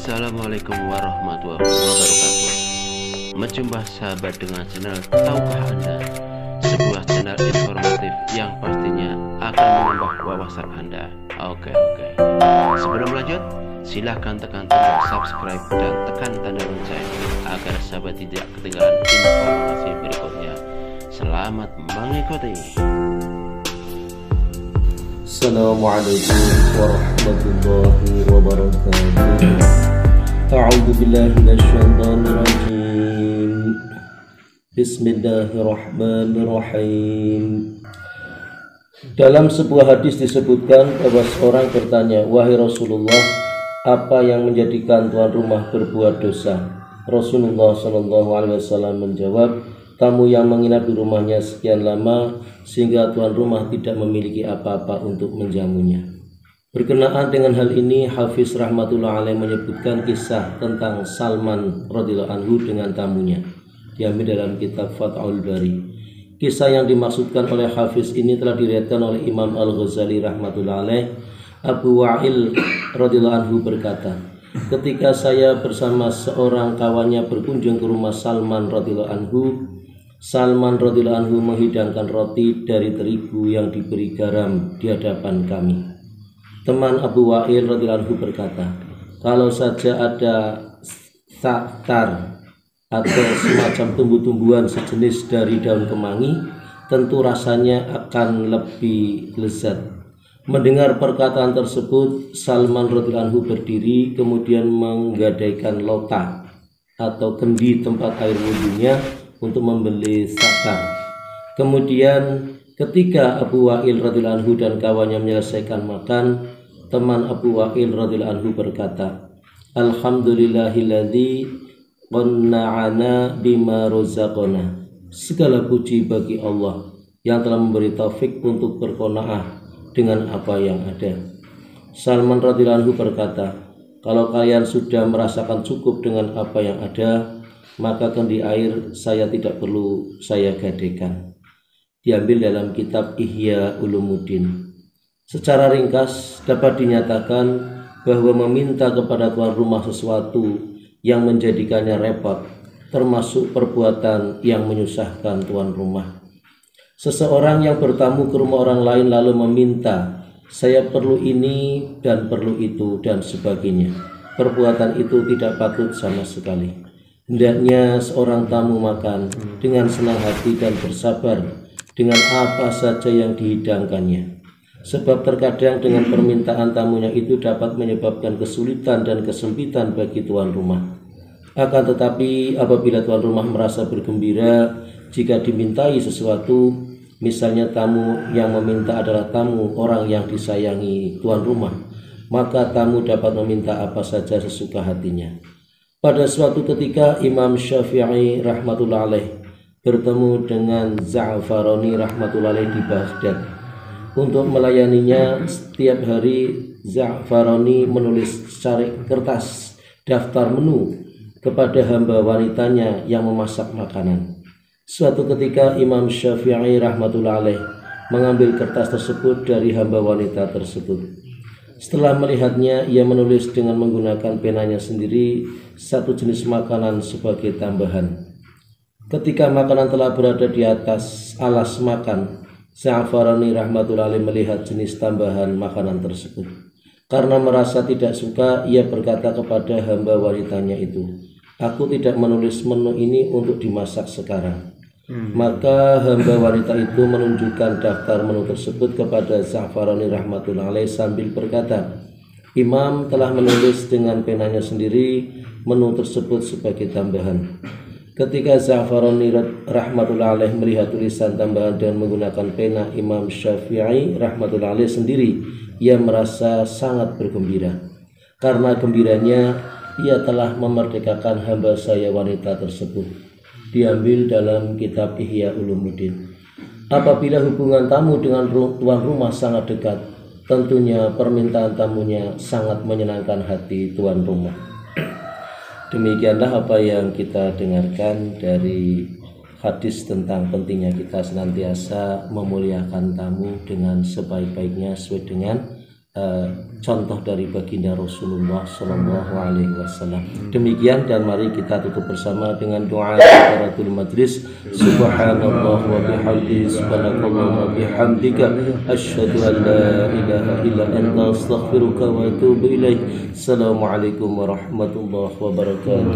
Assalamualaikum warahmatullahi wabarakatuh. Menjumpa sahabat dengan channel Tahukah Anda, sebuah channel informatif yang pastinya akan menambah wawasan Anda. Oke. Sebelum lanjut, silahkan tekan tombol subscribe dan tekan tanda lonceng agar sahabat tidak ketinggalan informasi berikutnya. Selamat mengikuti. Assalamualaikum warahmatullahi wabarakatuh. A'udzu billahi minasyaitonir rajim. Bismillahirrahmanirrahim. Dalam sebuah hadis disebutkan bahwa seorang bertanya, "Wahai Rasulullah, apa yang menjadikan tuan rumah berbuat dosa?" Rasulullah SAW menjawab, "Tamu yang menginap di rumahnya sekian lama sehingga tuan rumah tidak memiliki apa-apa untuk menjamunya." Berkenaan dengan hal ini, Hafiz rahmatullah alaih menyebutkan kisah tentang Salman radhiyallahu anhu dengan tamunya, diambil dalam kitab Fathul Bari. Kisah yang dimaksudkan oleh Hafiz ini telah diriwayatkan oleh Imam Al-Ghazali rahmatullah alaih. Abu Wa'il radhiyallahu anhu berkata, "Ketika saya bersama seorang kawannya berkunjung ke rumah Salman radhiyallahu anhu menghidangkan roti dari terigu yang diberi garam di hadapan kami." Teman Abu Wa'il radhiyallahu anhu berkata, "Kalau saja ada saktar atau semacam tumbuh-tumbuhan sejenis dari daun kemangi, tentu rasanya akan lebih lezat." Mendengar perkataan tersebut, Salman radhiyallahu anhu berdiri kemudian menggadaikan lota atau kendi tempat air wudhunya untuk membeli saktar. Kemudian ketika Abu Wa'il radhiyallahu anhu dan kawannya menyelesaikan makan, teman Abu Wa'il radhiyallahu anhu berkata, "Alhamdulillahilladzi qanna'ana bima razaqana." Segala puji bagi Allah yang telah memberi taufik untuk berqanaah dengan apa yang ada. Salman radhiyallahu anhu berkata, "Kalau kalian sudah merasakan cukup dengan apa yang ada, maka kendi air saya tidak perlu saya gadaikan." Diambil dalam kitab Ihya Ulumuddin. Secara ringkas dapat dinyatakan bahwa meminta kepada tuan rumah sesuatu yang menjadikannya repot termasuk perbuatan yang menyusahkan tuan rumah. Seseorang yang bertamu ke rumah orang lain lalu meminta, "Saya perlu ini dan perlu itu dan sebagainya." Perbuatan itu tidak patut sama sekali. Hendaknya seorang tamu makan dengan senang hati dan bersabar dengan apa saja yang dihidangkannya. Sebab terkadang dengan permintaan tamunya itu dapat menyebabkan kesulitan dan kesempitan bagi tuan rumah. Akan tetapi apabila tuan rumah merasa bergembira jika dimintai sesuatu, misalnya tamu yang meminta adalah tamu orang yang disayangi tuan rumah, maka tamu dapat meminta apa saja sesuka hatinya. Pada suatu ketika Imam Syafi'i rahmatullah alaih bertemu dengan Za'farani rahmatullah alaih di Baghdad. Untuk melayaninya, setiap hari Za'farani menulis secari kertas daftar menu kepada hamba wanitanya yang memasak makanan. Suatu ketika Imam Syafi'i rahmatullah alaih mengambil kertas tersebut dari hamba wanita tersebut. Setelah melihatnya, ia menulis dengan menggunakan penanya sendiri satu jenis makanan sebagai tambahan. Ketika makanan telah berada di atas alas makan, Za'farani rahmatullah alaih melihat jenis tambahan makanan tersebut. Karena merasa tidak suka, ia berkata kepada hamba wanitanya itu, "Aku tidak menulis menu ini untuk dimasak sekarang." Maka hamba wanita itu menunjukkan daftar menu tersebut kepada Za'farani rahmatullah alaih sambil berkata, "Imam telah menulis dengan penanya sendiri menu tersebut sebagai tambahan." Ketika Za'farani rahmatullah alaih melihat tulisan tambahan dan menggunakan pena Imam Syafi'i rahmatullah alaih sendiri, ia merasa sangat bergembira. Karena gembiranya, ia telah memerdekakan hamba saya wanita tersebut. Diambil dalam kitab Ihya Ulumuddin. Apabila hubungan tamu dengan tuan rumah sangat dekat, tentunya permintaan tamunya sangat menyenangkan hati tuan rumah. Demikianlah apa yang kita dengarkan dari hadis tentang pentingnya kita senantiasa memuliakan tamu dengan sebaik-baiknya sesuai dengan contoh dari baginda Rasulullah Shallallahu Alaihi Wasallam. Demikian, dan mari kita tutup bersama dengan doa kafaratul majlis. Subhanallah wa bihamdihi, subhanakallah wa bihamdika, asyhadu an la ilaha illa anta, astaghfiruka wa atubu ilaik. Assalamualaikum warahmatullahi wabarakatuh.